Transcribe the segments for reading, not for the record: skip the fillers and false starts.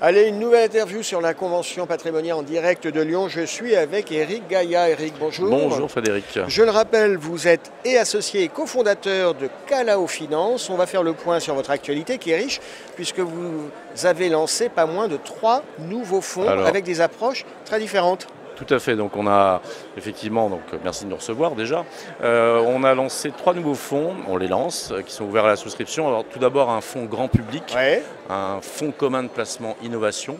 Allez, une nouvelle interview sur la convention patrimoniale en direct de Lyon. Je suis avec Éric Gaillat. Éric, bonjour. Bonjour Frédéric. Je le rappelle, vous êtes associé et cofondateur de Calao Finance. On va faire le point sur votre actualité qui est riche puisque vous avez lancé pas moins de 3 nouveaux fonds avec des approches très différentes. Tout à fait, donc on a effectivement, merci de nous recevoir déjà, on a lancé 3 nouveaux fonds, on les lance, qui sont ouverts à la souscription. Alors tout d'abord un fonds grand public, un fonds commun de placement innovation,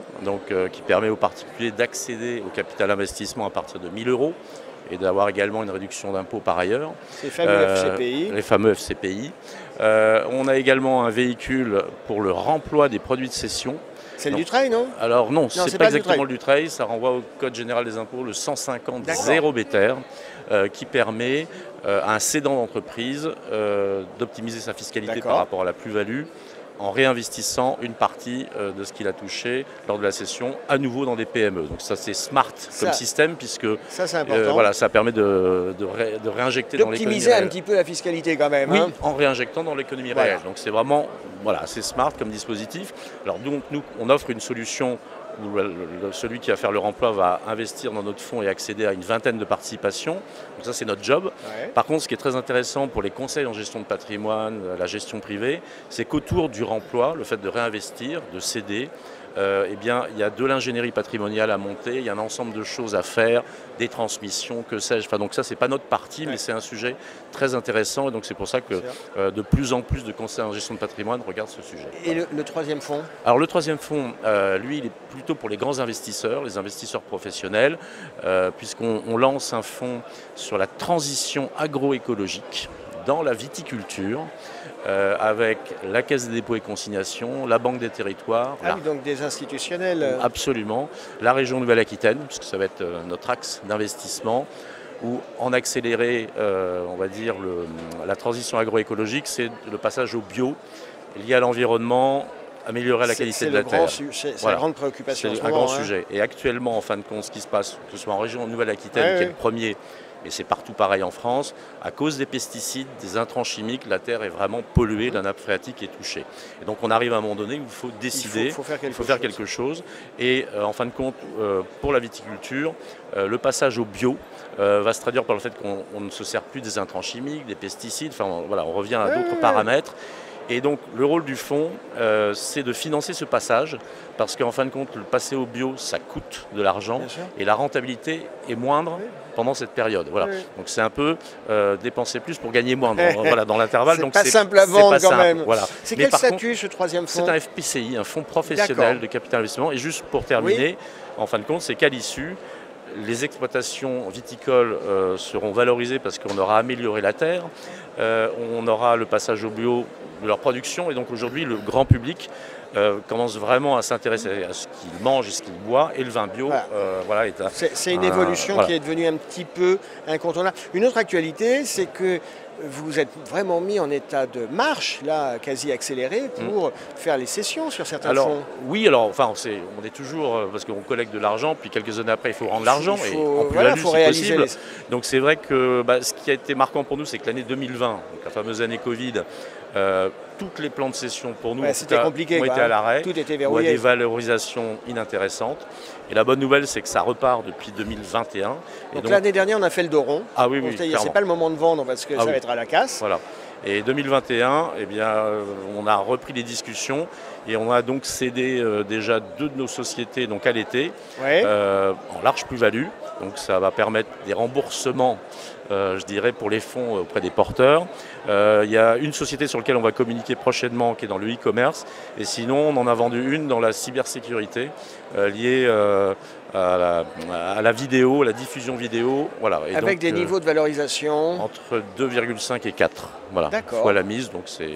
qui permet aux particuliers d'accéder au capital investissement à partir de 1 000 € et d'avoir également une réduction d'impôt par ailleurs. Les fameux FCPI. Les fameux FCPI. On a également un véhicule pour le remploi des produits de cession. C'est le Dutreil, non? Alors non, c'est pas exactement le Dutreil, ça renvoie au Code général des impôts, le 150-0 BETR, qui permet à un cédant d'entreprise d'optimiser sa fiscalité par rapport à la plus-value en réinvestissant une partie de ce qu'il a touché lors de la cession à nouveau dans des PME. Donc ça c'est smart comme système puisque ça permet de réinjecter dans l'économie réelle. D'optimiser un petit peu la fiscalité quand même. Oui, en réinjectant dans l'économie réelle. Donc c'est vraiment assez smart comme dispositif. Alors nous on offre une solution où celui qui va faire le remploi va investir dans notre fonds et accéder à une vingtaine de participations. Donc ça, c'est notre job. Par contre, ce qui est très intéressant pour les conseils en gestion de patrimoine, la gestion privée, c'est qu'autour du remploi, le fait de réinvestir, de céder, il y a de l'ingénierie patrimoniale à monter, il y a un ensemble de choses à faire, des transmissions, que sais-je. Donc ça, c'est pas notre partie, mais c'est un sujet très intéressant. Et donc c'est pour ça que de plus en plus de conseils en gestion de patrimoine regardent ce sujet. Et le troisième fonds? Alors le troisième fonds, lui, il est plutôt pour les grands investisseurs, les investisseurs professionnels, puisqu'on lance un fonds sur la transition agroécologique dans la viticulture, avec la Caisse des dépôts et consignations, la Banque des territoires. Ah oui, donc des institutionnels. Absolument. La région Nouvelle-Aquitaine, puisque ça va être notre axe d'investissement, où en accélérer, on va dire, la transition agroécologique, c'est le passage au bio, lié à l'environnement, améliorer la qualité de la terre. C'est la grande préoccupation. C'est un grand sujet. Et actuellement, en fin de compte, ce qui se passe, que ce soit en région Nouvelle-Aquitaine, qui est le premier, et c'est partout pareil en France, à cause des pesticides, des intrants chimiques, la terre est vraiment polluée, la nappe phréatique est touchée. Et donc on arrive à un moment donné où il faut décider, il faut faire quelque chose. Et en fin de compte, pour la viticulture, le passage au bio va se traduire par le fait qu'on ne se sert plus des intrants chimiques, des pesticides, on revient à d'autres paramètres. Et donc le rôle du fonds, c'est de financer ce passage, parce qu'en fin de compte, le passer au bio, ça coûte de l'argent, et la rentabilité est moindre pendant cette période. Donc c'est un peu dépenser plus pour gagner moins dans l'intervalle. C'est pas simple à vendre quand même. C'est quel statut ce troisième fonds? C'est un FPCI, un fonds professionnel de capital investissement. Et juste pour terminer, en fin de compte, c'est qu'à l'issue, les exploitations viticoles seront valorisées parce qu'on aura amélioré la terre, on aura le passage au bio de leur production, et donc aujourd'hui le grand public commence vraiment à s'intéresser à ce qu'il mange et ce qu'il boit, et le vin bio c'est une évolution qui est devenue un petit peu incontournable. Une autre actualité, c'est que vous êtes vraiment mis en état de marche, là, quasi accéléré, pour faire les cessions sur certains fonds. Oui, on est toujours, parce qu'on collecte de l'argent, puis quelques années après, il faut rendre l'argent, et en plus-value, si possible. Donc c'est vrai que ce qui a été marquant pour nous, c'est que l'année 2020, donc la fameuse année Covid, toutes les plans de cession pour nous ont été à l'arrêt, tout était ou à verrouillé. des valorisations inintéressantes. Et la bonne nouvelle, c'est que ça repart depuis 2021. Donc l'année dernière, on a fait le dos rond. Ah oui, c'est pas le moment de vendre parce que ça va être à la casse. Voilà. Et 2021, on a repris les discussions et on a donc cédé déjà 2 de nos sociétés à l'été en large plus-value. Donc ça va permettre des remboursements, je dirais, pour les fonds auprès des porteurs. Il y a une société sur laquelle on va communiquer prochainement qui est dans le e-commerce. Et sinon, on en a vendu une dans la cybersécurité liée à la vidéo, la diffusion vidéo. Et avec des niveaux de valorisation entre 2,5 et 4. Fois la mise. Donc c'est.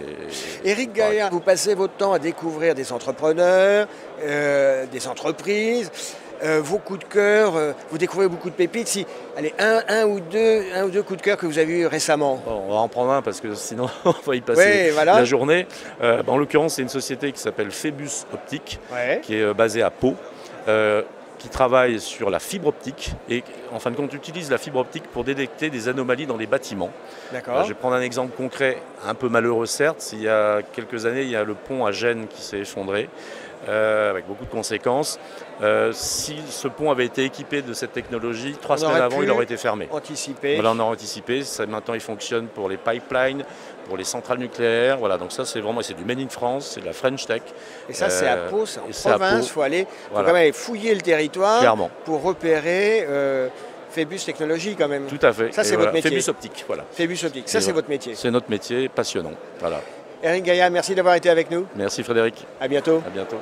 Éric Gaillat, vous passez votre temps à découvrir des entrepreneurs, des entreprises. Vos coups de cœur, vous découvrez beaucoup de pépites. Allez, un ou deux coups de cœur que vous avez eu récemment. On va en prendre un parce que sinon on va y passer la journée. En l'occurrence, c'est une société qui s'appelle Phébus Optique, qui est basée à Pau. qui travaille sur la fibre optique et en fin de compte utilise la fibre optique pour détecter des anomalies dans les bâtiments. Je vais prendre un exemple concret, un peu malheureux certes. Il y a quelques années, il y a le pont à Gênes qui s'est effondré, avec beaucoup de conséquences. Si ce pont avait été équipé de cette technologie, 3 semaines avant, il aurait été fermé. Voilà, on a anticipé. Maintenant, il fonctionne pour les pipelines, pour les centrales nucléaires. Voilà, donc ça, c'est vraiment du Made in France, c'est de la French Tech. Et ça, c'est à Pau, c'est en province. Il faut aller, quand même aller fouiller le territoire. Clairement. Pour repérer Phébus Technologies quand même. Tout à fait. Ça, c'est votre métier. Phébus Optique, voilà. Phébus Optique, ça, c'est votre métier. C'est notre métier passionnant. Voilà. Eric Gaillat, merci d'avoir été avec nous. Merci Frédéric. À bientôt. À bientôt.